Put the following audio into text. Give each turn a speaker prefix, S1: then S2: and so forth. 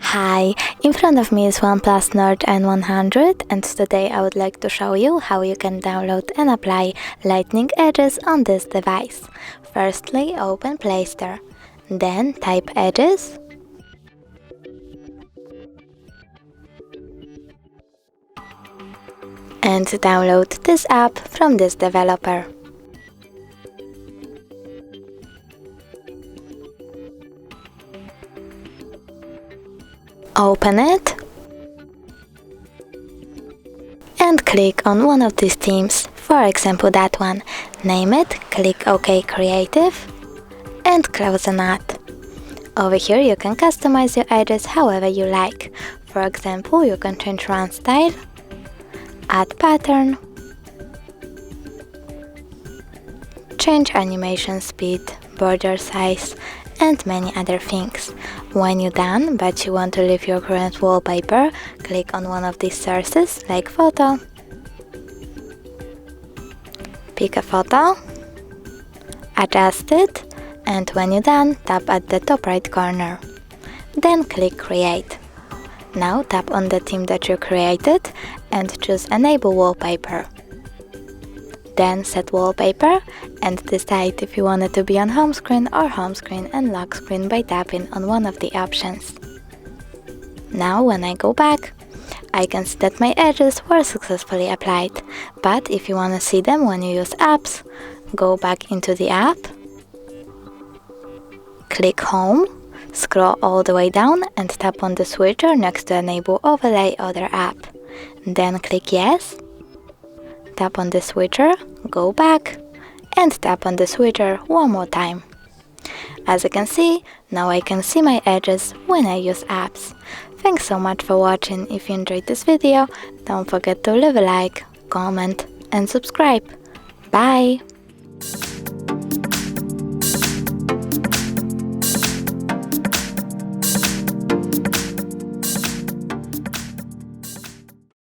S1: Hi, in front of me is OnePlus Nord N100, and today I would like to show you how you can download and apply lightning edges on this device. Firstly, open Play Store, then type edges, and download this app from this developer. Open it and click on one of these themes, for example that one. Name it, click OK Creative and close the nut. Over here you can customize your edges however you like. For example, you can change run style, add pattern, change animation speed, border size, and many other things. When you're done, but you want to leave your current wallpaper, click on one of these sources, like photo, pick a photo, adjust it, and when you're done, tap at the top right corner. Then click Create. Now tap on the theme that you created and choose Enable Wallpaper. Then set wallpaper and decide if you want it to be on home screen or home screen and lock screen by tapping on one of the options. Now when I go back, I can see that my edges were successfully applied, but if you want to see them when you use apps, go back into the app, click Home, scroll all the way down and tap on the switcher next to Enable Overlay Other App. Then click Yes, tap on the switcher, go back, and tap on the switcher one more time. As you can see, now I can see my edges when I use apps. Thanks so much for watching. If you enjoyed this video, don't forget to leave a like, comment, and subscribe. Bye!